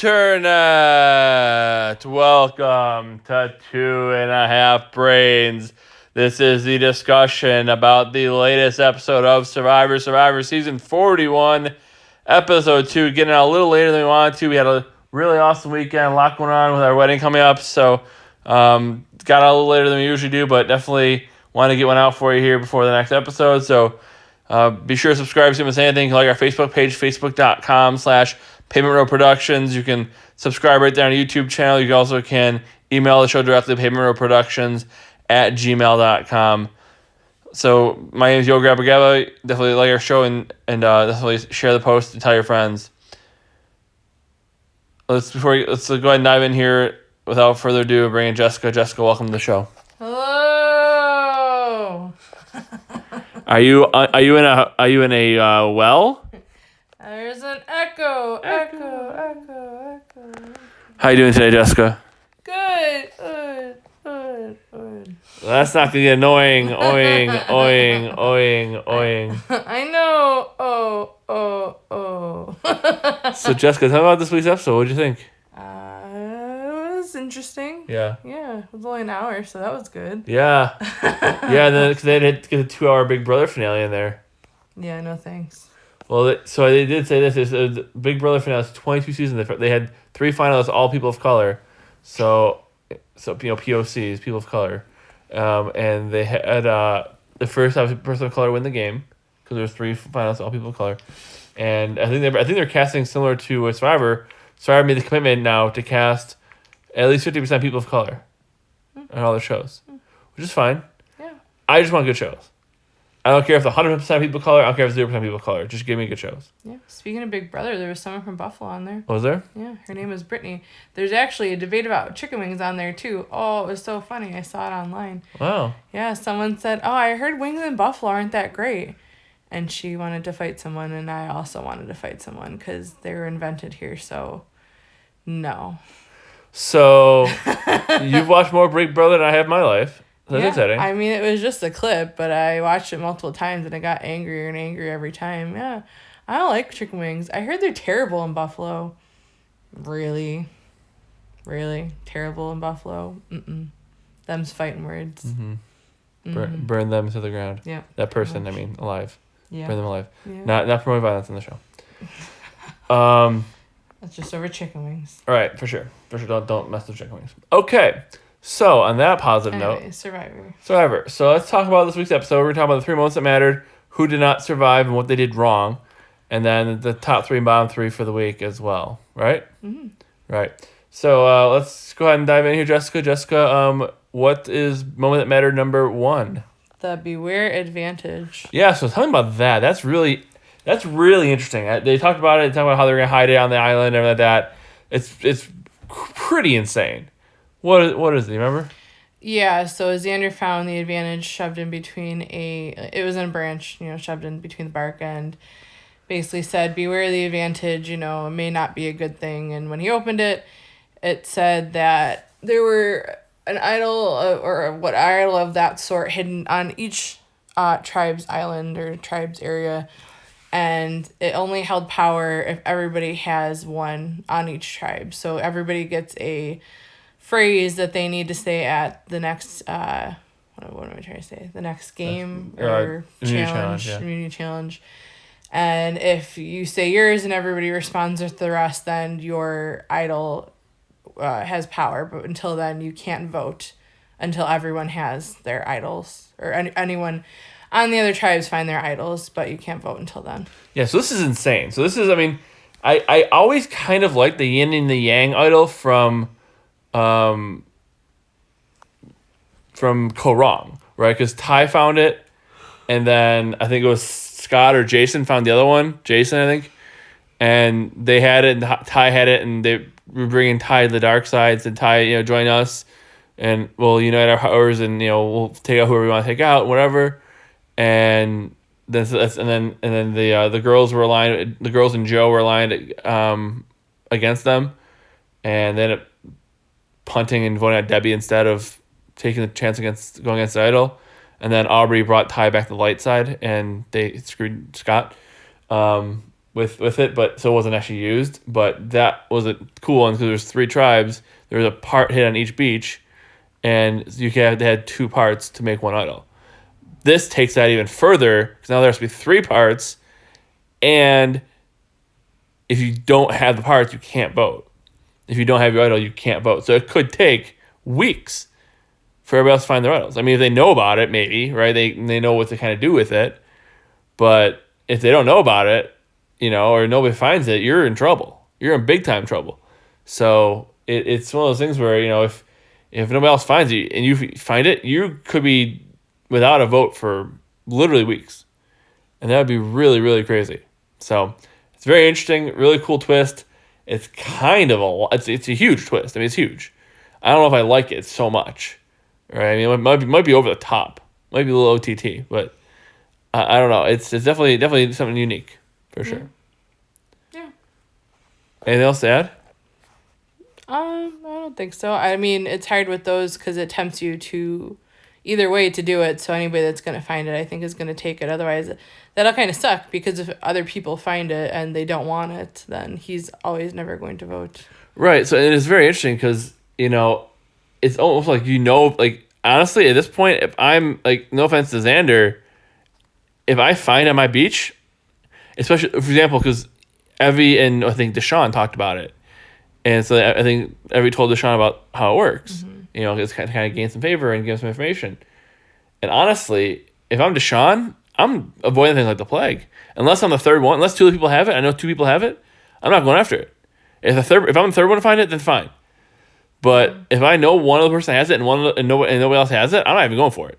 Internet! Welcome to 2.5 Brains. This is the discussion about the latest episode of Survivor Season 41, Episode 2. Getting out a little later than we wanted to. We had a really awesome weekend, a lot going on with our wedding coming up, so got out a little later than we usually do, but definitely want to get one out for you here before the next episode, so be sure to subscribe to us anything. Like our Facebook page, facebook.com/Pavement Road Productions. You can subscribe right there on the YouTube channel. You also can email the show directly, pavementroadproductions@gmail.com. So my name is Yo Gabba Gabba. Definitely like our show and definitely share the post and tell your friends. Let's go ahead and dive in here. Without further ado, bring in Jessica. Jessica, welcome to the show. Hello. Are you in a well? There's an echo. How you doing today, Jessica? Good. That's not gonna get annoying. Oing. I know. Oh. So Jessica, tell me about this week's episode. What did you think? It was interesting. Yeah. Yeah, it was only an hour, so that was good. Yeah. And then because they had to get a 2-hour Big Brother finale in there. Yeah, no thanks. Well, so they did say this is the Big Brother finale is 22 seasons. They had 3 finalists, all people of color. So POCs, people of color, and they had the first person of color win the game because there was 3 finalists, all people of color, and I think they're casting similar to Survivor. Survivor made the commitment now to cast at least 50% people of color on all their shows, which is fine. Yeah. I just want good shows. I don't care if the 100% people of color. I don't care if 0% people of color. Just give me good shows. Yeah. Speaking of Big Brother, there was someone from Buffalo on there. Was there? Yeah, her name is Brittany. There's actually a debate about chicken wings on there too. Oh, it was so funny. I saw it online. Wow. Yeah, someone said, "Oh, I heard wings in Buffalo aren't that great," and she wanted to fight someone, and I also wanted to fight someone because they were invented here. So, no. So you've watched more Big Brother than I have in my life. That's exciting. I mean, it was just a clip, but I watched it multiple times, and it got angrier and angrier every time. Yeah, I don't like chicken wings. I heard they're terrible in Buffalo. Really terrible in Buffalo. Them's fighting words. Burn them to the ground. Yeah. That person, alive. Yeah. Burn them alive. Yeah. Not promoting violence in the show. That's just over chicken wings. All right, for sure. Don't mess with chicken wings. Okay. So on that positive note, Survivor. So let's talk about this week's episode. We're gonna talk about the 3 moments that mattered, who did not survive, and what they did wrong, and then the top 3 and bottom 3 for the week as well. Right? Mm-hmm. Right. So let's go ahead and dive in here, Jessica. Jessica, what is moment that mattered number 1? The Beware Advantage. Yeah. So tell me about that. That's really interesting. They talked about it. They talked about how they're gonna hide it on the island and everything like that. It's pretty insane. What is it? You remember? Yeah, so Xander found the advantage shoved in between it was in a branch, shoved in between the bark, and basically said, beware the advantage, it may not be a good thing. And when he opened it, it said that there were an idol or what idol of that sort hidden on each tribe's island or tribe's area, and it only held power if everybody has one on each tribe. So everybody gets a phrase that they need to say at the next what am I trying to say? The next game or community challenge. And if you say yours and everybody responds with the rest, then your idol has power. But until then, you can't vote until everyone has their idols, or anyone on the other tribes find their idols, but you can't vote until then. Yeah, so this is insane. So this is, I always kind of like the yin and the yang idol from Korong, right? Because Ty found it, and then I think it was Scott or Jason found the other one. Jason, I think. And they had it, and Ty had it, and they were bringing Ty to the dark side, and Ty, join us, and we'll unite our powers, and we'll take out whoever we want to take out, whatever. And then the girls were aligned. The girls and Joe were aligned against them, and then punting and voting at Debbie instead of taking the chance against going against the idol. And then Aubrey brought Ty back to the light side, and they screwed Scott. with it, but so it wasn't actually used. But that was a cool one because there's 3 tribes. There was a part hit on each beach, and they had 2 parts to make 1 idol. This takes that even further because now there has to be 3 parts, and if you don't have the parts, you can't vote. If you don't have your idol, you can't vote. So it could take weeks for everybody else to find their idols. I mean, if they know about it, maybe, right? They know what to kind of do with it. But if they don't know about it, or nobody finds it, you're in trouble. You're in big time trouble. So it's one of those things where, if nobody else finds it and you find it, you could be without a vote for literally weeks. And that would be really, really crazy. So it's very interesting, really cool twist. It's kind of it's a huge twist. I mean, it's huge. I don't know if I like it so much. Right? I mean, it might be over the top. Might be a little OTT, but I don't know. It's definitely something unique for sure. Yeah. Anything else to add? I don't think so. I mean, it's hard with those because it tempts you to either way to do it. So anybody that's going to find it, I think, is going to take it. Otherwise, that'll kind of suck because if other people find it and they don't want it, then he's always never going to vote. Right. So and it's very interesting because, it's almost like, honestly, at this point, if I'm, no offense to Xander, if I find at my beach, especially, for example, because Evie and I think Deshaun talked about it. And so I think Evie told Deshaun about how it works. Mm-hmm. It's kind of gain some favor and give some information. And honestly, if I'm Deshaun, I'm avoiding things like the plague. Unless I'm the third one, unless 2 other people have it, I know 2 people have it, I'm not going after it. If I'm the third one to find it, then fine. But if I know one other person has it and nobody else has it, I'm not even going for it.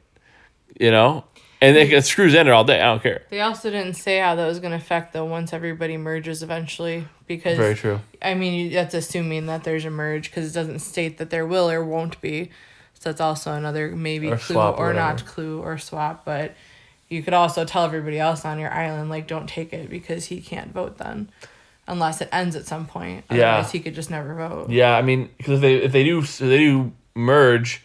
And it screws Xander all day. I don't care. They also didn't say how that was going to affect though once everybody merges eventually. Because very true. I mean, that's assuming that there's a merge because it doesn't state that there will or won't be. So that's also another maybe or clue or not clue or swap. But you could also tell everybody else on your island, don't take it because he can't vote then. Unless it ends at some point. Otherwise, he could just never vote. Yeah, I mean, because if they do merge,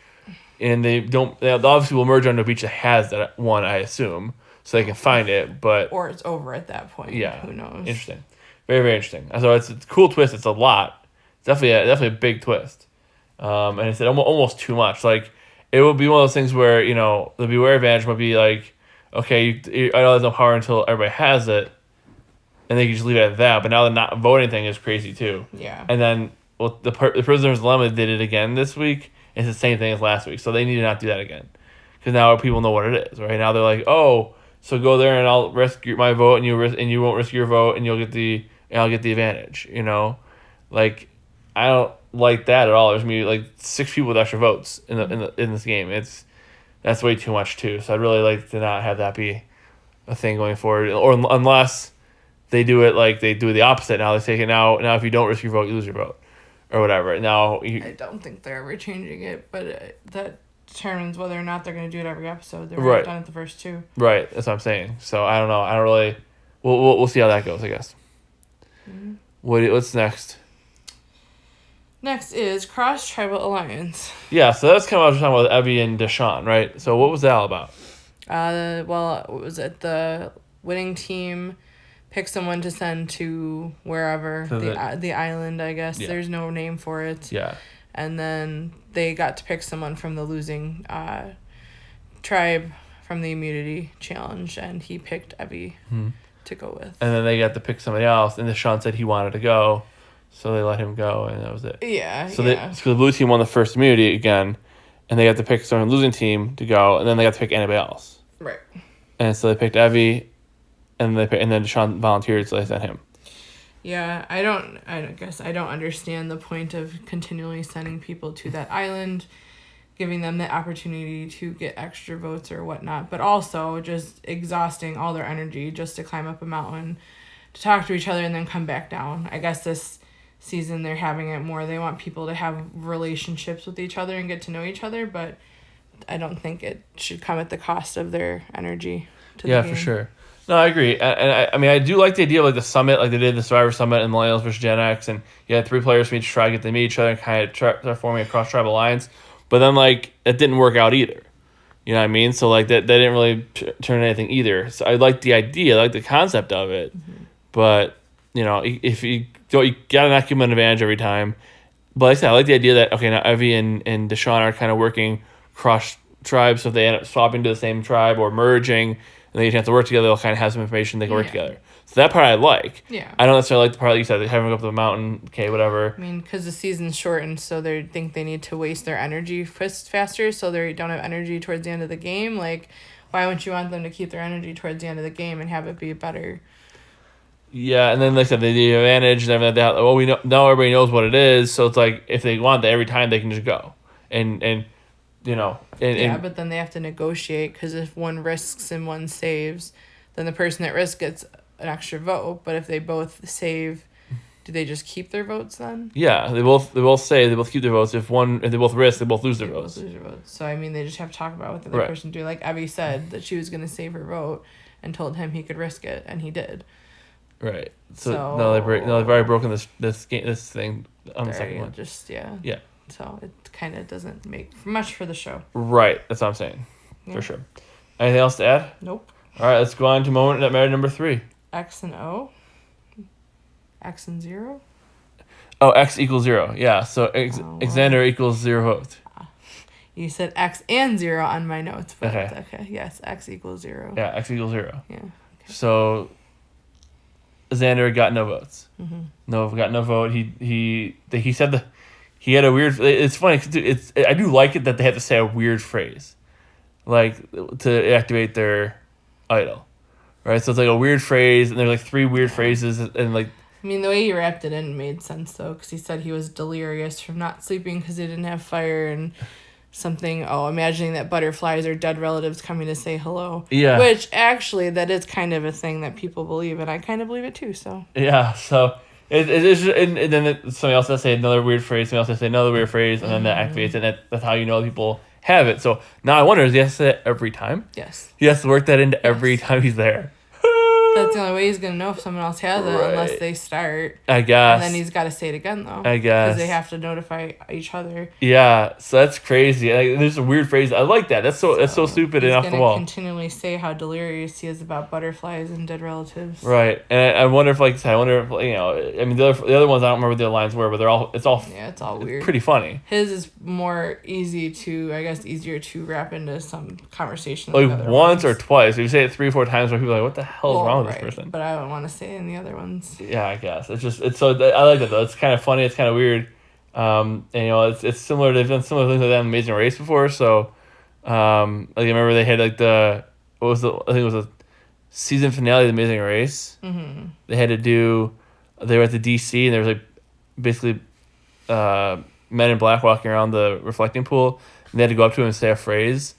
and they obviously will merge onto a beach that has that one, I assume, so they can find it. But or it's over at that point. Yeah, who knows? Interesting, very very interesting. So it's a cool twist. It's a lot. It's definitely a big twist. And it's almost too much. It would be one of those things where the Beware advantage might be okay, I know there's no power until everybody has it. And they can just leave it at that. But now the not voting thing is crazy, too. Yeah. And then the Prisoner's Dilemma did it again this week. It's the same thing as last week. So they need to not do that again. Because now people know what it is, right? Now they're like, oh, so go there and I'll risk my vote and you won't risk your vote and I'll get the advantage, I don't like that at all. There's going to be 6 people with extra votes in this game. That's way too much, too. So I'd really like to not have that be a thing going forward. Or unless they do it like they do the opposite. Now they take it now if you don't risk your vote, you lose your vote, or whatever. Now I don't think they're ever changing it, but that determines whether or not they're going to do it every episode. They've already done it the first 2. Right, that's what I'm saying. So I don't know. I don't really. We'll see how that goes, I guess. Mm-hmm. What's next? Next is Cross Tribal Alliance. Yeah, so that's kind of what I was talking about with Evie and Deshaun, right? So what was that all about? Well, was it the winning team pick someone to send to wherever, the island, I guess. Yeah. There's no name for it. Yeah. And then they got to pick someone from the losing tribe from the immunity challenge, and he picked Evie to go with. And then they got to pick somebody else, and Deshaun said he wanted to go, so they let him go, and that was it. Yeah, so the blue team won the first immunity again, and they got to pick someone losing team to go, and then they got to pick anybody else. Right. And so they picked Evie, and then Deshaun volunteered, so they sent him. Yeah, I guess I don't understand the point of continually sending people to that island, giving them the opportunity to get extra votes or whatnot, but also just exhausting all their energy just to climb up a mountain, to talk to each other and then come back down. I guess this season they're having it more. They want people to have relationships with each other and get to know each other, but I don't think it should come at the cost of their energy to the game. Yeah, for sure. No, I agree. And I mean, I do like the idea of the summit, like they did the Survivor Summit and Millennials vs. Gen X, and you had 3 players from each tribe get to meet each other and kind of start forming a cross-tribal alliance. But then, it didn't work out either. You know what I mean? So, that didn't really turn anything either. So I like the idea, I like the concept of it. Mm-hmm. But, if you gotta not give them an advantage every time. But like I said, I like the idea that, okay, now Evie and Deshaun are kind of working cross tribes, so if they end up swapping to the same tribe or merging, and they have to work together, they'll kind of have some information, they can work together. So that part I like. Yeah. I don't necessarily like the part like you said, having to go up the mountain, okay, whatever. I mean, because the season's shortened, so they think they need to waste their energy faster, so they don't have energy towards the end of the game. Like, why wouldn't you want them to keep their energy towards the end of the game and have it be better? Yeah, and then like I said, the advantage and everything like that. Well, we know now everybody knows what it is, so it's like if they want that every time, they can just go, and But then they have to negotiate because if one risks and one saves, then the person that risks gets an extra vote. But if they both save, do they just keep their votes then? Yeah, they both keep their votes. If they both risk, they both lose their votes. So I mean, they just have to talk about what the other person do. Like Evie said that she was gonna save her vote, and told him he could risk it, and he did. Right. So now they've already broken this thing on the second one. Yeah. So it kind of doesn't make much for the show. Right. That's what I'm saying. Yeah. For sure. Anything else to add? Nope. All right. Let's go on to moment that mattered number 3. X and O. X and 0. Oh, X equals 0. Yeah. So Xander equals 0 votes. You said X and 0 on my notes, but okay. Yes, X equals 0. Yeah, X equals 0. Yeah. Okay. So Xander got no votes. Mm-hmm. Got no vote. He said he had a weird. It's funny. I do like it that they have to say a weird phrase, like to activate their idol, right? So it's like a weird phrase, and there's like 3 weird phrases, and like. I mean, the way he wrapped it in made sense though, because he said he was delirious from not sleeping because he didn't have fire and. Something, imagining that butterflies are dead relatives coming to say hello. Yeah. Which, actually, that is kind of a thing that people believe, and I kind of believe it too, so. Yeah, so, it is, and then somebody else has to say another weird phrase, somebody else has to say another weird phrase, and then that activates it, and that's how you know people have it. So, now I wonder, does he have to say it every time? Yes. He has to work that into every time he's there. That's the only way he's going to know if someone else has it, unless they start. I guess. And then he's got to say it again, though. I guess. Because they have to notify each other. Yeah, so that's crazy. Like, there's a weird phrase. I like that. That's so stupid and off the wall. He's going to continually say how delirious he is about butterflies and dead relatives. Right, and I wonder if, like I said, I mean, the other ones, I don't remember what the other lines were, but it's all weird. Pretty funny. His is more easier to wrap into some conversation. Like once or twice. If you say it 3-4 times, where people are like, what the hell is wrong with this person? But I don't want to say it in the other ones. Yeah, I guess. It's so, I like it though. It's kind of funny, it's kind of weird. And it's similar, they've done similar things like that in Amazing Race before, so like I remember they had like I think it was a season finale of the Amazing Race. Mm-hmm. They were at the DC, and there was like basically men in black walking around the reflecting pool, and they had to go up to him and say a phrase,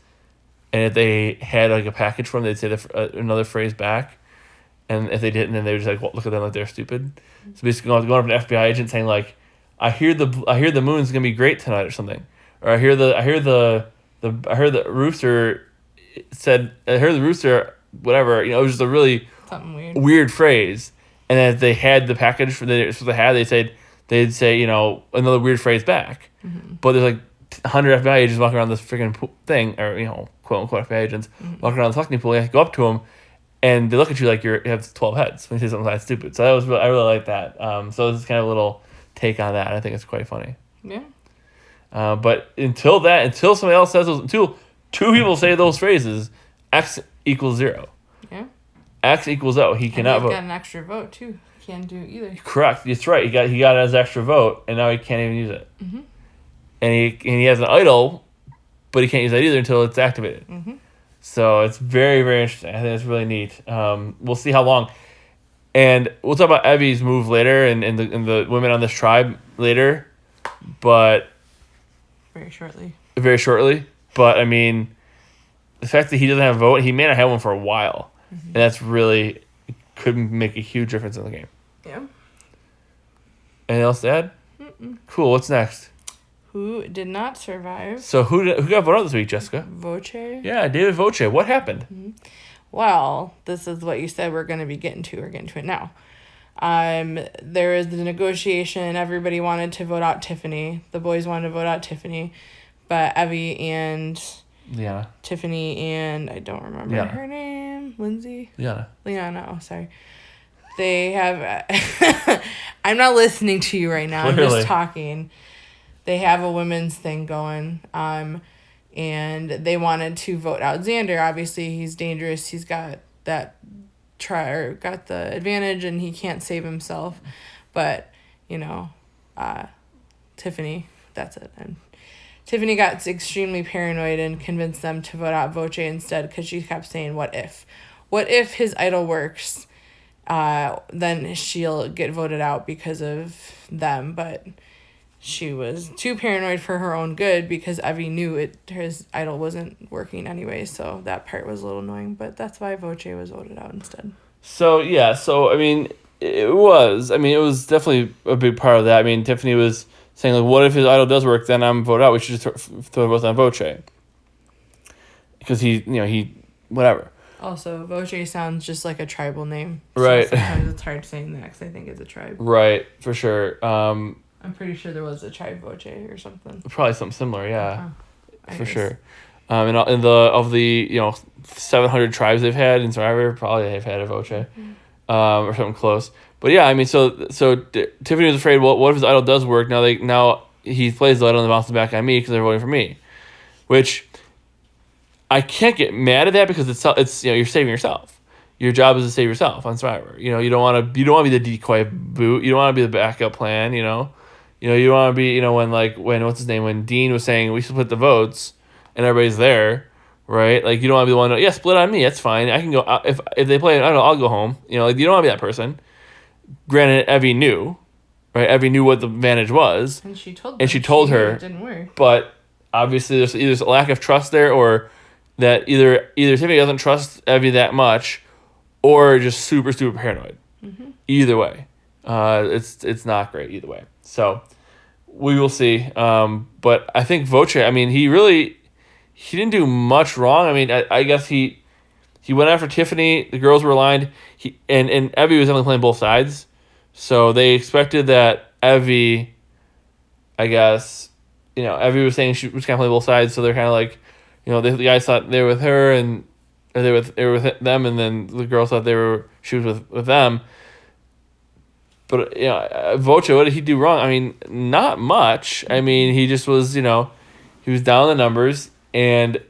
and if they had like a package for him, they'd say another phrase back, and if they didn't, then they would just like look at them like they're stupid. So basically going up to an FBI agent saying like, I hear the moon's gonna be great tonight or something, or I heard the rooster said, I heard the rooster, whatever, it was just a really something weird phrase. And then if they had the package they'd say another weird phrase back. Mm-hmm. But there's like 100 FBI agents walking around this freaking thing, or quote unquote FBI agents walking around the fucking pool. You have to go up to them, and they look at you like you have 12 heads when you say something like stupid. So I really like that. So this is kind of a little take on that. I think it's quite funny. Yeah. But until somebody else says those, until 2 people say those phrases, X equals 0. Yeah. X equals 0. He cannot vote. He got an extra vote too. He can't do either. Correct. That's right. He got his extra vote, and now he can't even use it. Mm-hmm. And he has an idol, but he can't use that either until it's activated. Mm-hmm. So it's very, very interesting. I think it's really neat. We'll see how long. And we'll talk about Evie's move later and the women on this tribe later. But very shortly. But I mean, the fact that he doesn't have a vote, he may not have one for a while. Mm-hmm. And that's really could make a huge difference in the game. Yeah. Anything else to add? Mm-mm. Cool. What's next? Who did not survive? So who got voted out this week, Jessica? Voce. Yeah, David Voce. What happened? Mm-hmm. Well, this is what you said we're going to be getting to. We're getting to it now. There was the negotiation. Everybody wanted to vote out Tiffany. The boys wanted to vote out Tiffany, but Evie and Liana. Tiffany and I don't remember her name. Lindsay. Liana. Oh, sorry. They have. I'm not listening to you right now. I'm Clearly. just talking. They have a women's thing going. And they wanted to vote out Xander. Obviously, he's dangerous. He's got got the advantage, and he can't save himself. But Tiffany, that's it. And Tiffany got extremely paranoid and convinced them to vote out Voce instead because she kept saying, "What if? What if his idol works? Then she'll get voted out because of them." But she was too paranoid for her own good because Evie knew his idol wasn't working anyway, so that part was a little annoying, but that's why Voce was voted out instead. So, yeah, I mean, it was definitely a big part of that. I mean, Tiffany was saying, like, what if his idol does work, then I'm voted out. We should just throw votes on Voce. Because he, whatever. Also, Voce sounds just like a tribal name. Right. So sometimes it's hard saying that because I think it's a tribe. Right, for sure. I'm pretty sure there was a tribe Voce or something. Probably something similar, yeah. For guess. sure. And of the 700 tribes they've had in Survivor, probably they've had a Voce. Or something close. But yeah, I mean, so Tiffany was afraid, well, what if his idol does work? Now he plays the idol and bounces back on me because they're voting for me. Which I can't get mad at that because it's you're saving yourself. Your job is to save yourself on Survivor. You don't want to be the decoy boot. You don't want to be the backup plan. You don't want to be when what's his name, when Dean was saying we should split the votes and everybody's there, right? Like you don't want to be the one to, split on me. That's fine. I can go if they play. I don't know. I'll go home. You don't want to be that person. Granted, Evie knew, right? Evie knew what the advantage was, and she told her it didn't work. But obviously, there's either a lack of trust there, or that either Tiffany doesn't trust Evie that much, or just super super paranoid. Mm-hmm. Either way, it's not great either way. So we will see. But I think Voce, I mean, he didn't do much wrong. I mean, I guess he went after Tiffany. The girls were aligned. And Evie was only playing both sides. So they expected that Evie, I guess, Evie was saying she was kind of playing both sides. So they're kind of like, the guys thought they were with her or they were with them. And then the girls thought she was with them. But, Voce, what did he do wrong? I mean, not much. I mean, he just was, he was down the numbers. And,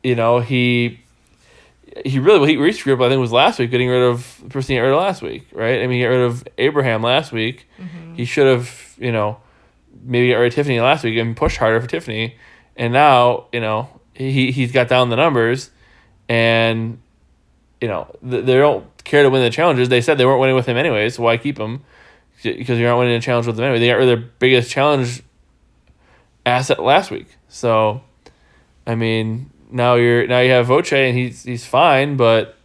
he really screwed up, I think, was last week, getting rid of the person he got rid of last week, right? I mean, he got rid of Abraham last week. Mm-hmm. He should have, maybe got rid of Tiffany last week and pushed harder for Tiffany. And now, he's got down the numbers and, they don't care to win the challenges. They said they weren't winning with him anyway, so why keep him? Because you're not winning a challenge with them anyway. They got rid of their biggest challenge asset last week. So, I mean, now you have Voce and he's fine, but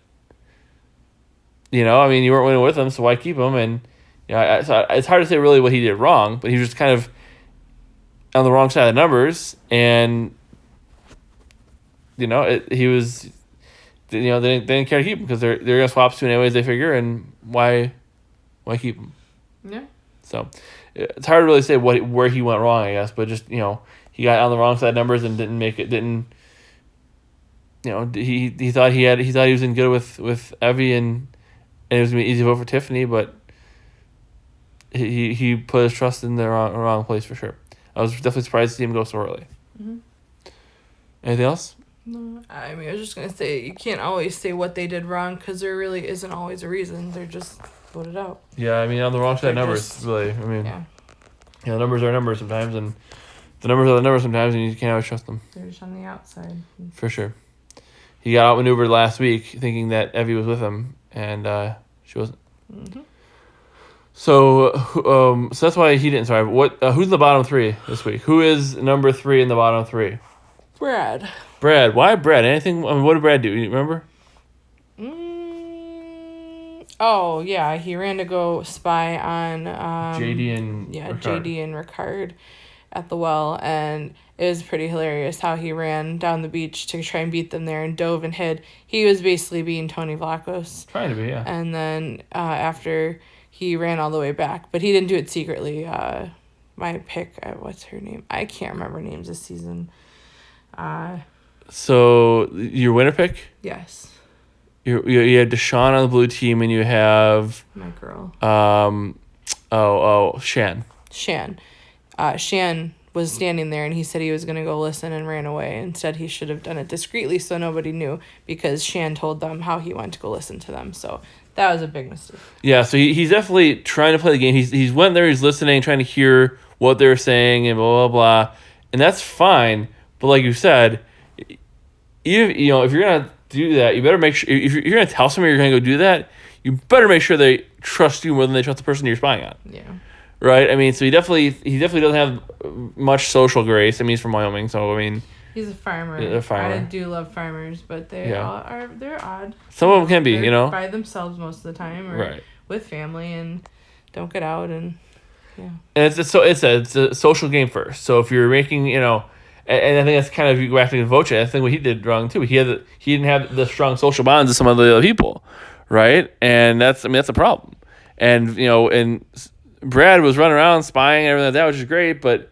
you weren't winning with him, so why keep him? And so it's hard to say really what he did wrong, but he was just kind of on the wrong side of the numbers, and he was. They didn't care to keep him because they're gonna swap soon anyways. They figure, and why keep him? Yeah. So it's hard to really say where he went wrong, I guess, but just he got on the wrong side of numbers and didn't make it. Didn't he thought he was in good with Evie and it was gonna be easy to vote for Tiffany, but he put his trust in the wrong place for sure. I was definitely surprised to see him go so early. Mm-hmm. Anything else? No, I mean, I was just going to say, you can't always say what they did wrong because there really isn't always a reason. They're just voted out. Yeah, I mean, on the wrong side of numbers, really. I mean, numbers are numbers sometimes, and the numbers are the numbers sometimes, and you can't always trust them. They're just on the outside. For sure. He got outmaneuvered last week thinking that Evie was with him, and she wasn't. Mm-hmm. So that's why he didn't survive. Who's in the bottom three this week? Who is number 3 in the bottom 3? Brad. Why Brad? Anything? I mean, what did Brad do? You remember? Oh yeah, he ran to go spy on JD and Ricard. JD and Ricard at the well, and it was pretty hilarious how he ran down the beach to try and beat them there and dove and hid. He was basically being Tony Vlachos. Trying to be, yeah. And then after he ran all the way back, but he didn't do it secretly. My pick, what's her name? I can't remember names this season. So your winner pick? Yes. you have Deshaun on the blue team, and you have My girl. Shan. Shan was standing there and he said he was going to go listen and ran away. Instead, he should have done it discreetly so nobody knew, because Shan told them how he went to go listen to them. So that was a big mistake. Yeah, so he's definitely trying to play the game. He's went there, he's listening, trying to hear what they're saying and blah, blah, blah. And that's fine. But like you said, if you're going to do that, you better make sure, if you're going to tell somebody you're going to go do that, you better make sure they trust you more than they trust the person you're spying on. Yeah. Right? I mean, so he definitely doesn't have much social grace. I mean, he's from Wyoming, so I mean, he's a farmer. A farmer. I do love farmers, but they're odd. Some of them can be, They're by themselves most of the time, or right, with family, and don't get out, and yeah. And it's a social game first. So if you're making, and I think that's kind of, you go back to Voce, I think what he did wrong too. He didn't have the strong social bonds as some of the other people, right? And that's a problem. And and Brad was running around spying and everything like that, which is great, but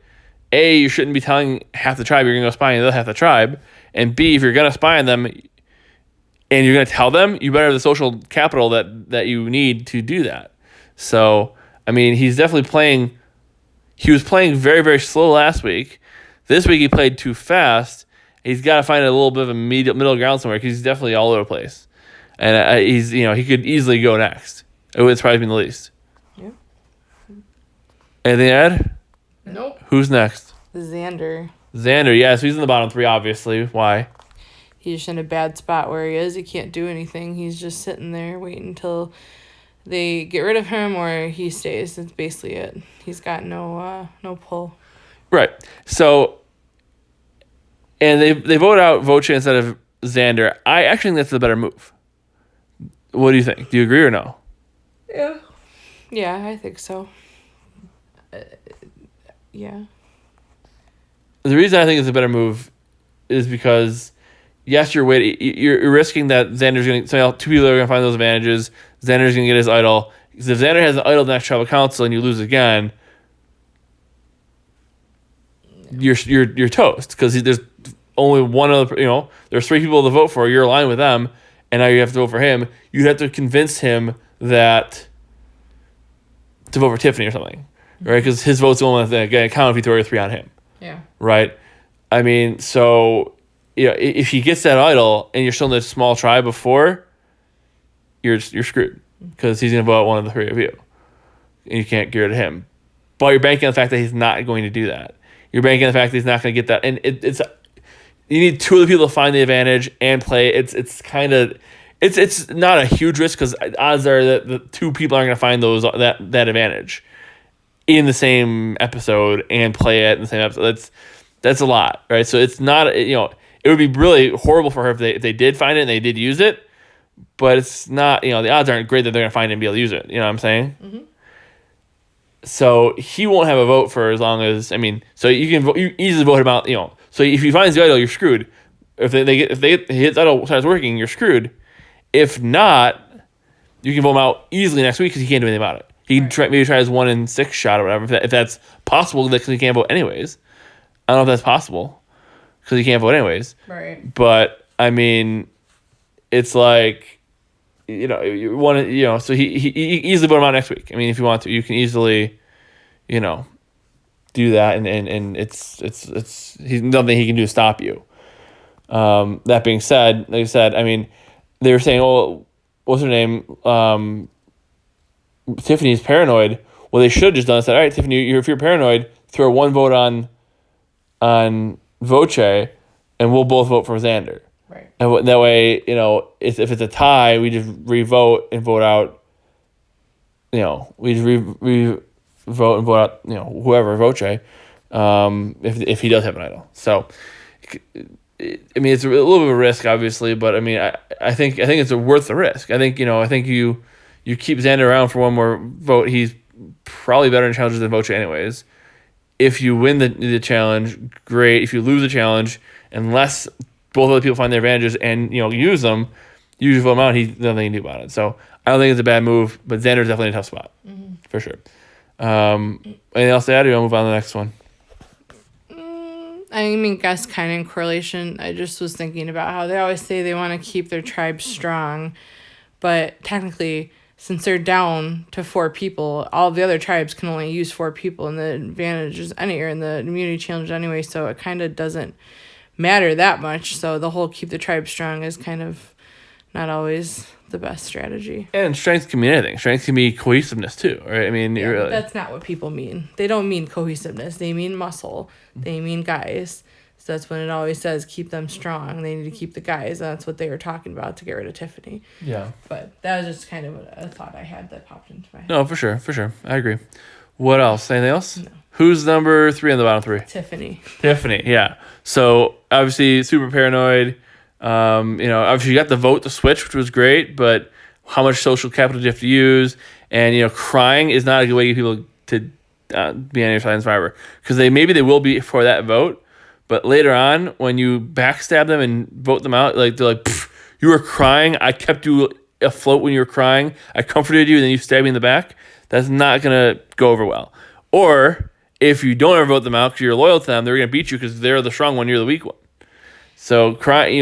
A, you shouldn't be telling half the tribe you're going to go spy on the other half the tribe. And B, if you're going to spy on them and you're going to tell them, you better have the social capital that you need to do that. So, I mean, he was playing very, very slow last week. This week he played too fast. He's got to find a little bit of a middle ground somewhere, because he's definitely all over the place. And he could easily go next. It wouldn't surprise me in the least. Yeah. Anything to add? Nope. Who's next? Xander. Yeah, so he's in the bottom 3, obviously. Why? He's just in a bad spot where he is. He can't do anything. He's just sitting there waiting until they get rid of him or he stays. That's basically it. He's got no pull. Right. So, and they vote out Voce instead of Xander. I actually think that's the better move. What do you think? Do you agree or no? Yeah. Yeah, I think so. Yeah. The reason I think it's a better move is because, yes, you're risking that Xander's going to, two people are going to find those advantages. Xander's going to get his idol. Because if Xander has an idol next tribal council and you lose again, you're toast, because there's only one other. There's 3 people to vote for. You're aligned with them, and now you have to vote for him. You'd have to convince him to vote for Tiffany or something, right? Because his vote's the only one that going to count if you throw your 3 on him. Yeah. Right. I mean, so if he gets that idol and you're still in the small tribe before, you're screwed, because he's going to vote out one of the 3 of you, and you can't get rid of him. But you're banking on the fact that he's not going to do that. You're banking on the fact that he's not going to get that, and it's you need 2 other people to find the advantage and play. It's not a huge risk, because odds are that the 2 people aren't going to find that advantage in the same episode and play it in the same episode. That's a lot, right? So it's not, it would be really horrible for her if they did find it and they did use it, but it's not, the odds aren't great that they're going to find it and be able to use it. You know what I'm saying? Mm-hmm. So he won't have a vote for as long as, so you can vote, you easily vote him out, so if he finds the idol, you're screwed. If his idol starts working, you're screwed. If not, you can vote him out easily next week, because he can't do anything about it. He can maybe try his 1 in 6 shot or whatever, if that's possible, because he can't vote anyways. I don't know if that's possible, because he can't vote anyways. Right. But it's like, you want to, so he easily vote him out next week. If you want to, you can easily, do that, and it's he's nothing he can do to stop you. That being said, like I said, they were saying, oh, what's her name? Tiffany's paranoid. Well, they should have just done is said, all right, Tiffany, if you're paranoid, throw 1 vote on Voce, and we'll both vote for Xander. Right. And that way, if it's a tie, we just re-vote and vote out. We just re-vote and vote out. Whoever Voce, if he does have an idol. So, it's a little bit of a risk, obviously, but I think it's worth the risk. I think you keep Xander around for 1 more vote. He's probably better in challenges than Voce anyways. If you win the challenge, great. If you lose the challenge, unless both other people find their advantages and use them, you just vote him out. He's nothing you can do about it. So I don't think it's a bad move, but Xander's definitely in a tough spot, for sure. Anything else to add? Or you want to move on to the next one? I mean, guess kind of in correlation. I just was thinking about how they always say they want to keep their tribe strong, but technically, since they're down to 4 people, all the other tribes can only use 4 people, and the advantage is in the immunity challenge anyway. So it kind of doesn't matter that much. So the whole keep the tribe strong is kind of not always the best strategy. And strength can mean anything. Strength can be cohesiveness too, right? I mean, Yeah, but that's not what people mean. They don't mean cohesiveness. They mean muscle. They mean guys. So that's when it always says keep them strong. They need to keep the guys. And that's what they were talking about to get rid of Tiffany. yeah. But that was just kind of a thought I had that popped into my head. No, for sure. I agree. What else? Anything else? No. Who's number 3 on the bottom 3? Tiffany. Tiffany, yeah. So obviously super paranoid. Obviously you got the vote to switch, which was great, but how much social capital do you have to use? And crying is not a good way to get people to be on your side in Survivor, because they will be for that vote, but later on when you backstab them and vote them out, like they're like, you were crying, I kept you afloat when you were crying, I comforted you, and then you stabbed me in the back. That's not gonna go over well. Or if you don't ever vote them out because you're loyal to them, they're gonna beat you because they're the strong one, you're the weak one. So crying,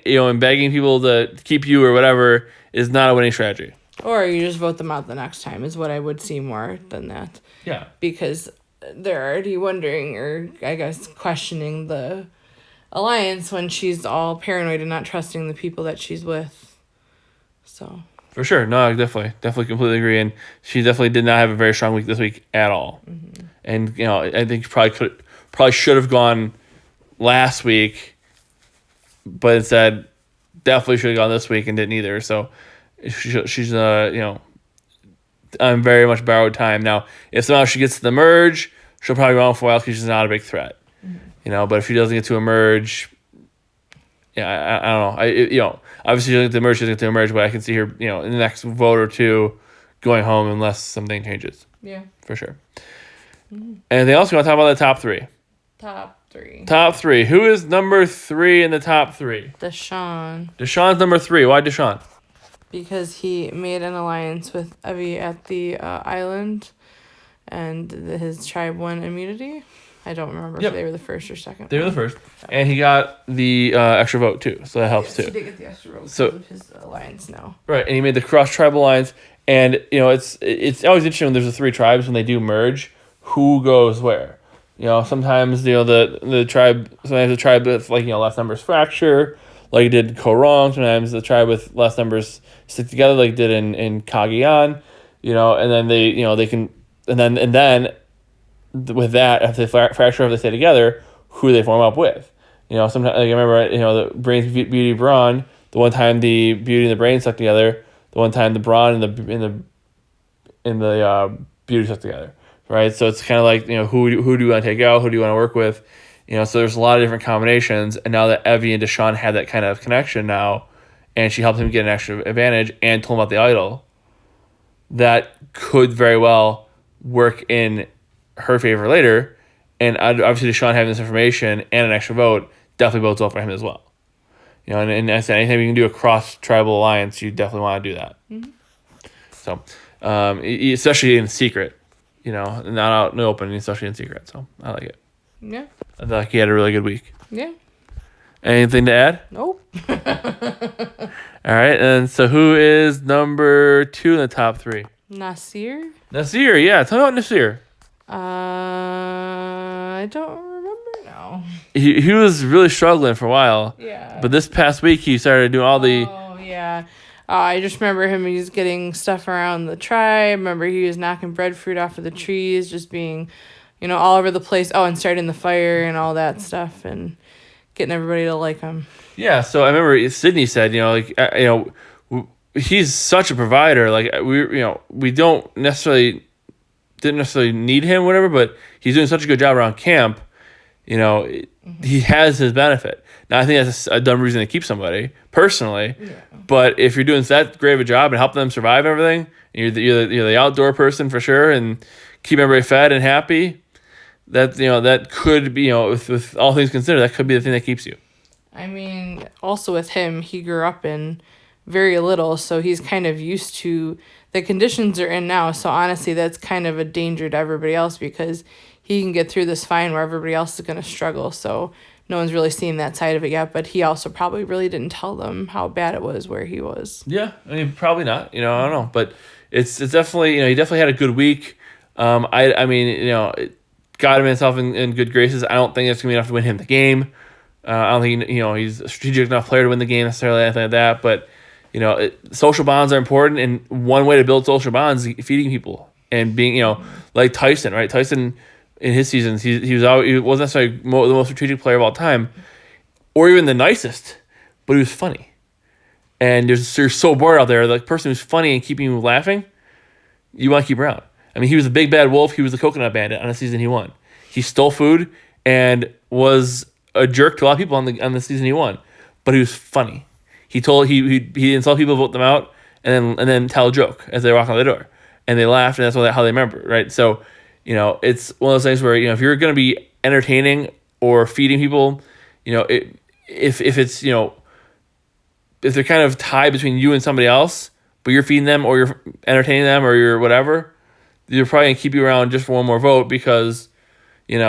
and begging people to keep you or whatever is not a winning strategy. Or you just vote them out the next time is what I would see more than that. Yeah. Because they're already wondering, or I guess questioning the alliance when she's all paranoid and not trusting the people that she's with. So. For sure. No, I definitely completely agree. And she definitely did not have a very strong week this week at all. Mm-hmm. And, I think she probably should have gone last week, but instead definitely should have gone this week and didn't either. So she's on very much borrowed time. Now, if somehow she gets to the merge, she'll probably run for a while because she's not a big threat. Mm-hmm. But if she doesn't get to emerge, yeah, I don't know. Obviously she doesn't get to emerge, she doesn't get to emerge, but I can see her, in the next vote or two going home unless something changes. Yeah. For sure. Mm-hmm. Anything else? You want to talk about the top 3? Top 3. Who is number 3 in the top 3? Deshaun. Deshaun's number 3. Why Deshaun? Because he made an alliance with Evie at the island, and his tribe won immunity. I don't remember if they were the first or second. They were the first, and he got the extra vote too, so that helps too. He did get the extra vote so of his alliance now. Right, and he made the cross tribal alliance, and it's always interesting when there's the 3 tribes when they do merge, who goes where. Sometimes the tribe, with less numbers fracture, like it did go wrong. Sometimes the tribe with less numbers stick together, like it did in Cagayan, and then they can, and then with that, if they fracture, if they stay together, who they form up with. Sometimes I remember, the Brains, Beauty, Brawn. The one time the Beauty and the Brain stuck together. The one time the Brawn and the Beauty stuck together. Right, so it's kind of like who do you want to take out? Who do you want to work with? So there's a lot of different combinations. And now that Evie and Deshaun had that kind of connection now, and she helped him get an extra advantage and told him about the idol, that could very well work in her favor later. And obviously Deshaun having this information and an extra vote definitely bodes well for him as well. And I said, anytime you can do a cross-tribal alliance, you definitely want to do that. Mm-hmm. So, especially in secret, not out in the open, especially in secret. So I like it. Yeah. I thought he had a really good week. Yeah. Anything to add? Nope. All right, and so who is number 2 in the top 3? Nasir, yeah. Tell me about Nasir. I don't remember now. He was really struggling for a while. Yeah. But this past week he started doing all the... Oh, yeah. I just remember him, he was getting stuff around the tribe. Remember he was knocking breadfruit off of the trees, just being, all over the place. Oh, and starting the fire and all that stuff and getting everybody to like him. Yeah, so I remember Sydney said, he's such a provider. Like, we didn't necessarily need him, whatever, but he's doing such a good job around camp. He has his benefit. Now, I think that's a dumb reason to keep somebody, personally. Yeah. But if you're doing that great of a job and helping them survive everything, you're the outdoor person for sure, and keep everybody fed and happy, that could be, with all things considered, that could be the thing that keeps you. I mean, also with him, he grew up in very little, so he's kind of used to the conditions are in now. So honestly, that's kind of a danger to everybody else because he can get through this fine where everybody else is going to struggle. So no one's really seen that side of it yet, but he also probably really didn't tell them how bad it was where he was. Yeah, I mean, probably not. I don't know, but it's definitely, he definitely had a good week. I mean, it got him himself in good graces. I don't think it's gonna be enough to win him the game. I don't think he's a strategic enough player to win the game necessarily, anything like that. But social bonds are important, and one way to build social bonds is feeding people and being, like Tyson, right? Tyson, in his seasons, he wasn't necessarily the most strategic player of all time, or even the nicest, but he was funny. And you're so bored out there. The person who's funny and keeping you laughing, you want to keep around. I mean, he was the big bad wolf. He was the coconut bandit on the season he won. He stole food and was a jerk to a lot of people on the season he won, but he was funny. He insulted people, vote them out, and then tell a joke as they walk out the door, and they laughed, and that's how they remember, right? So, it's one of those things where if you're going to be entertaining or feeding people, if it's if they're kind of tied between you and somebody else, but you're feeding them or you're entertaining them or you're whatever, they're probably gonna keep you around just for one more vote because you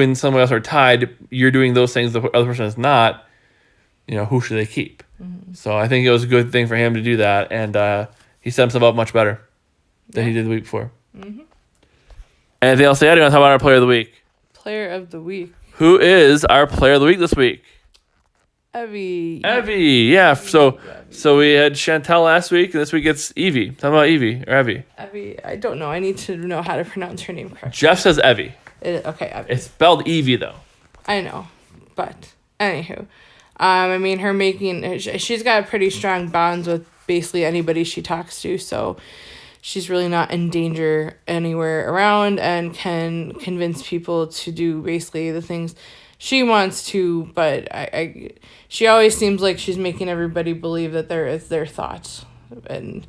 and someone else are tied. You're doing those things the other person is not. Who should they keep? Mm-hmm. So I think it was a good thing for him to do that, and he set himself up much better than he did the week before. Mm-hmm. Anything else to add? You want to talk about our player of the week? Player of the week. Who is our player of the week this week? Evie, yeah. So we had Chantel last week, and this week it's Evie. Talk about Evie or Evie. Evie, I don't know. I need to know how to pronounce her name correctly. Jeff says Evie. Okay, Evie. It's spelled Evie though. I know, but anywho, I mean, she's got pretty strong bonds with basically anybody she talks to, so she's really not in danger anywhere around and can convince people to do basically the things she wants to, but she always seems like she's making everybody believe that it's their thoughts, and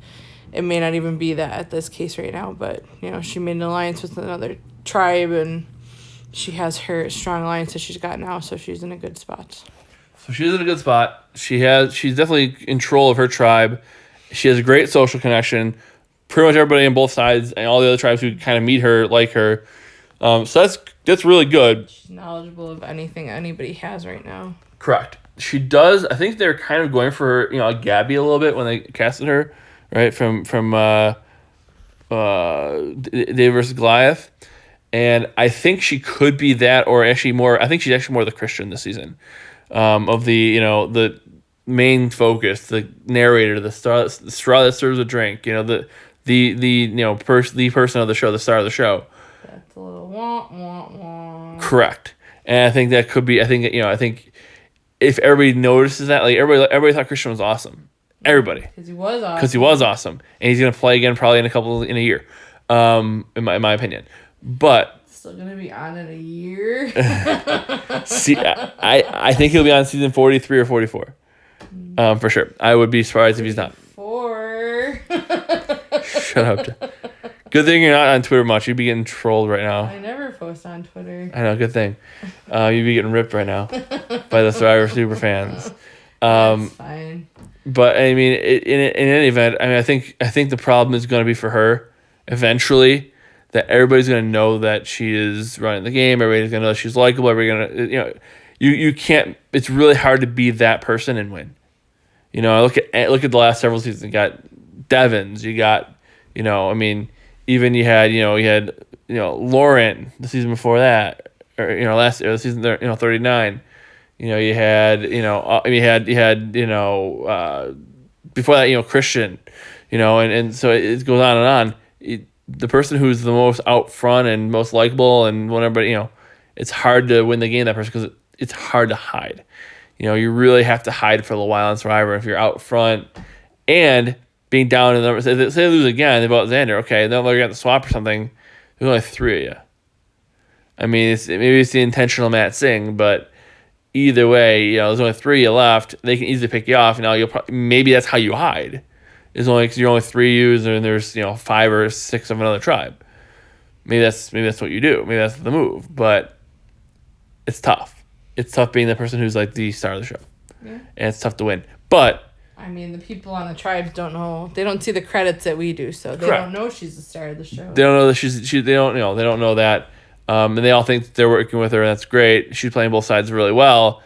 it may not even be that at this case right now, but she made an alliance with another tribe, and she has her strong alliance that she's got now, so she's in a good spot. So she's in a good spot. She's definitely in control of her tribe. She has a great social connection. Pretty much everybody on both sides and all the other tribes who kind of meet her like her. So that's really good. She's knowledgeable of anything anybody has right now. Correct. She does. I think they're kind of going for a Gabby a little bit when they casted her, right? From David versus Goliath, and I think she could be that, or actually more. I think she's actually more the Christian this season, of the the main focus, the narrator, the straw that serves a drink. The person of the show, the star of the show. That's a little wah. Correct. And I think that could be. I think if everybody notices that, like everybody thought Christian was awesome. Everybody. Because he was awesome, and he's gonna play again probably in a year, in my opinion. But still gonna be on in a year. See, I think he'll be on season 43 or 44, for sure. I would be surprised if he's not. 4. Shut up. Good thing you're not on Twitter much. You'd be getting trolled right now. I never post on Twitter. I know. Good thing. You'd be getting ripped right now by the Survivor super fans. That's fine. But I mean, in any event, I mean, I think the problem is going to be for her eventually that everybody's going to know that she is running the game. Everybody's going to know she's likable. Everybody's going to, you can't. It's really hard to be that person and win. Look at the last several seasons. You got Devins. You got, I mean, even you had Lauren the season before that, or last the season 39. You had before that Christian, and so it goes on and on. The person who's the most out front and most likable and whatever, it's hard to win the game that person because it's hard to hide. You really have to hide for a little while in Survivor if you're out front and being down in the numbers. Say they lose again, they vote Xander. Okay, then they're going to swap or something. There's only 3 of you. I mean, maybe it's the intentional Matt Singh, but either way, there's only 3 of you left. They can easily pick you off. Maybe that's how you hide. It's only because you're only 3 U's and there's 5 or 6 of another tribe. Maybe that's what you do. Maybe that's the move. But it's tough. It's tough being the person who's like the star of the show. Yeah. And it's tough to win. But I mean, the people on the tribes don't know. They don't see the credits that we do, so they Correct. don't know she's the star of the show. They don't know that they don't know that, and they all think that they're working with her, and that's great. She's playing both sides really well.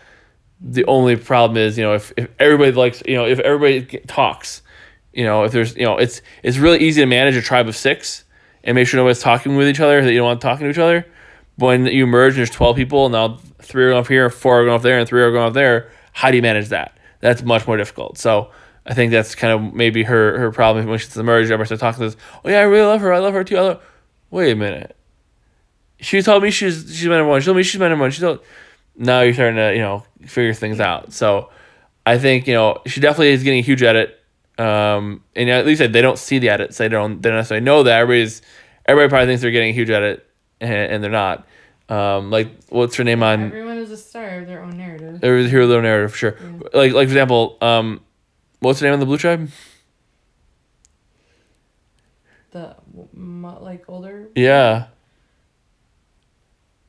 The only problem is, if everybody likes, if everybody talks, if there's, it's really easy to manage a tribe of 6 and make sure nobody's talking with each other that you don't want talking to each other. But when you merge and there's 12 people, now 3 are going up here, 4 are going up there, and 3 are going up there, how do you manage that? That's much more difficult. So I think that's kind of maybe her problem when she's merged. Everybody starts talking to this, oh yeah, I really love her. I love her too. Wait a minute. She told me she's my number one. She told me she's my number one. Now you're starting to, figure things out. So I think, she definitely is getting a huge edit. And at least they don't see the edit, so they don't necessarily know that. Everybody probably thinks they're getting a huge edit, and they're not. Like, what's her name on? Everyone is a star of their own narrative. They're the hero of their own narrative, for sure. Yeah. Like for example, what's her name on the Blue Tribe? The older. Yeah.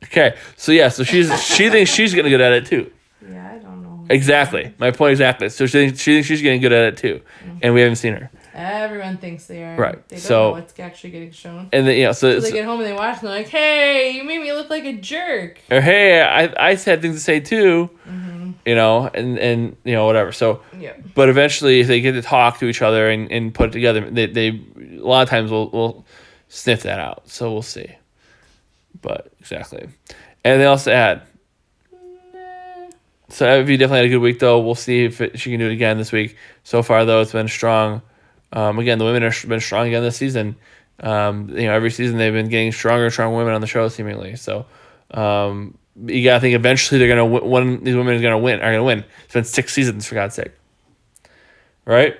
Okay, so she thinks she's getting good at it too. Yeah, I don't know. Exactly, my point exactly. So she thinks she's getting good at it too, and we haven't seen her. Everyone thinks they are. Right. They don't know what's actually getting shown. And then so they get home and they watch and they're like, "Hey, you made me look like a jerk." Or hey, I had things to say too. Mm-hmm. And whatever. So. Yeah. But eventually, if they get to talk to each other and put it together, they a lot of times will sniff that out. So we'll see. But exactly. Anything else to add? So Evie definitely had a good week, though. We'll see if she can do it again this week. So far, though, it's been strong. Again, the women have been strong again this season. Every season they've been getting stronger and stronger women on the show, seemingly. So you got to think eventually they're going to one of these women are going to win. It's been 6 seasons, for God's sake. Right?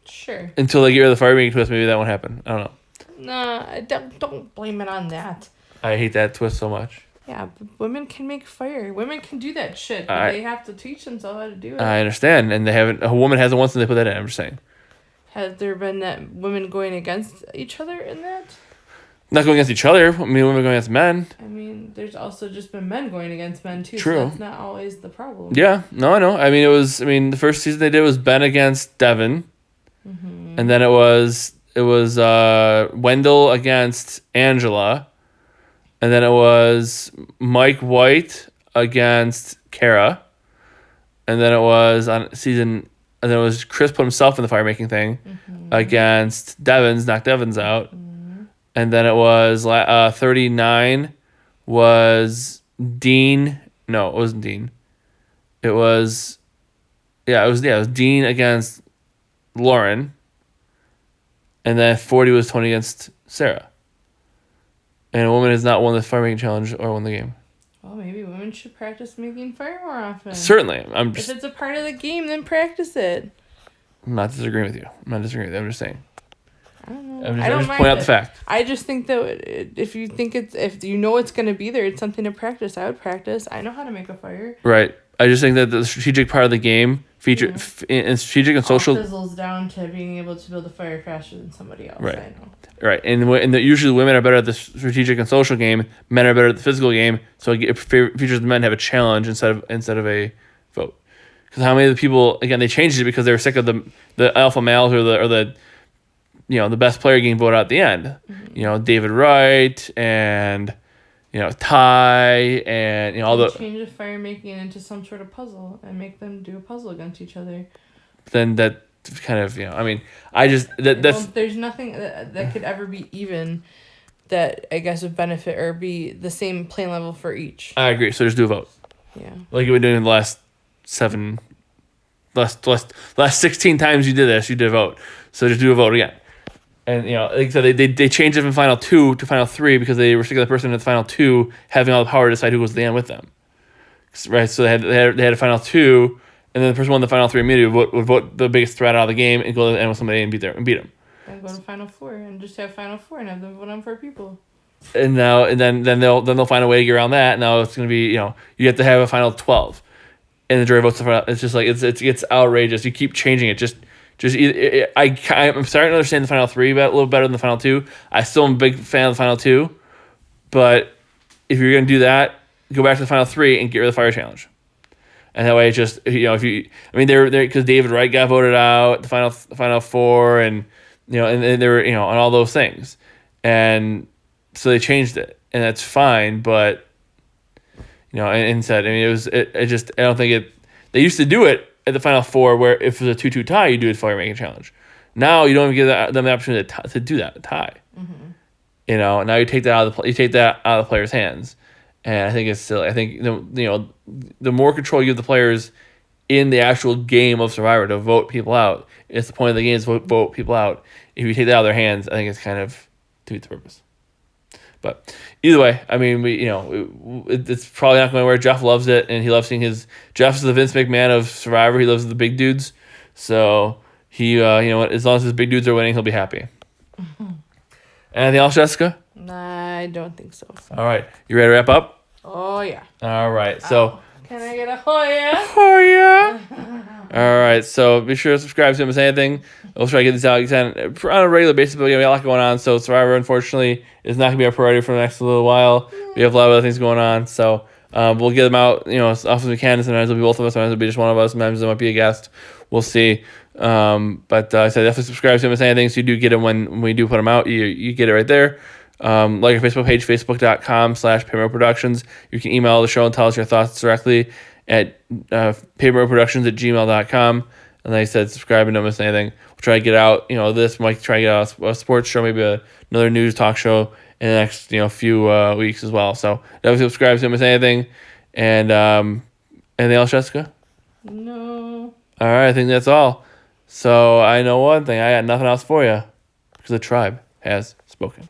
Sure. Until they get rid of the fire making twist, maybe that won't happen. I don't know. Nah, don't blame it on that. I hate that twist so much. Yeah, but women can make fire. Women can do that shit, but they have to teach themselves how to do it. I understand, and they haven't. A woman hasn't once since they put that in. I'm just saying. Has there been that women going against each other in that? Not going against each other. I mean, women going against men. I mean, there's also just been men going against men too. True. So that's not always the problem. Yeah. No, I know. I mean, the first season they did was Ben against Devin, and then it was Wendell against Angela. And then it was Mike White against Kara. And then it was and then it was Chris put himself in the fire making thing against Devins, knocked Devins out. And then it was 39 was Dean. No, it wasn't Dean. It was Dean against Lauren. And then 40 was Tony against Sarah. And a woman has not won the fire making challenge or won the game. Well, maybe women should practice making fire more often. Certainly. If it's a part of the game, then practice it. I'm not disagreeing with you. I'm just saying. I don't know. I'm just pointing out the fact. I just think that if you know it's going to be there, it's something to practice. I would practice. I know how to make a fire. Right. I just think that the strategic part of the game in strategic and social fizzles down to being able to build a fire faster than somebody else. Right. I know. Right, and usually women are better at the strategic and social game. Men are better at the physical game. So it features the men have a challenge instead of a vote. Because how many of the people again they changed it because they were sick of the alpha males or the the best player getting voted out at the end. Mm-hmm. David Wright and Ty and all the change the fire making into some sort of puzzle and make them do a puzzle against each other. Then that kind of I mean I just that's there's nothing that could ever be even that I guess would benefit or be the same playing level for each. I agree. So just do a vote. Yeah. Like you've been doing the last 16 times you did this, you did a vote. So just do a vote again. And like I said, they changed it from final 2 to final 3 because they were sick of the person in the final 2 having all the power to decide who goes to the end with them. Right. So they had a final 2. And then the person who won the final 3 immediately would vote the biggest threat out of the game and go to the end with somebody and beat them. And go to final 4 and just have final 4 and have them vote on 4 people. And then they'll find a way to get around that. Now it's gonna be you have to have a final 12, and the jury votes the final. It's just like it's outrageous. You keep changing it. I'm starting to understand the final 3 a little better than the final 2. I still am a big fan of the final 2, but if you're gonna do that, go back to the final 3 and get rid of the fire challenge. And that way, it just if you, I mean, they're because David Wright got voted out, the final four, and and they were and all those things, and so they changed it, and that's fine. But and said, I mean, it just I don't think it. They used to do it at the final four where if it was a 2-2 tie, you do it for making challenge. Now you don't even give them the opportunity to do that tie. Mm-hmm. Now you take that out of the player's hands. And I think it's silly. I think the more control you give the players in the actual game of Survivor to vote people out, it's the point of the game is vote people out. If you take that out of their hands, I think it's kind of defeats the purpose. But either way, I mean, it's probably not going to where Jeff loves it, and he loves seeing Jeff's the Vince McMahon of Survivor. He loves the big dudes, so he as long as his big dudes are winning, he'll be happy. Mm-hmm. Anything else, Jessica? I don't think so. All right. You ready to wrap up? Oh, yeah. All right. So. Can I get a Hoya? Hoya. All right. So be sure to subscribe to Miss Anything. We'll try to get this out on a regular basis, but we have a lot going on. So Survivor, unfortunately, is not going to be our priority for the next little while. We have a lot of other things going on. So we'll get them out, as often as we can. Sometimes it'll be both of us. Sometimes it'll be just one of us. Sometimes it might be a guest. We'll see. But I said definitely subscribe to Miss Anything so you do get them when we do put them out. You get it right there. Like our Facebook page, facebook.com/PaperMoProductions. You can email the show and tell us your thoughts directly at papermoproductions@gmail.com. And like I said, subscribe and don't miss anything. We'll try to get out, this. We might try to get out a sports show, maybe another news talk show in the next, few weeks as well. So definitely subscribe so you don't miss anything. And anything else, Jessica? No. All right, I think that's all. So I know one thing. I got nothing else for you because the tribe has spoken.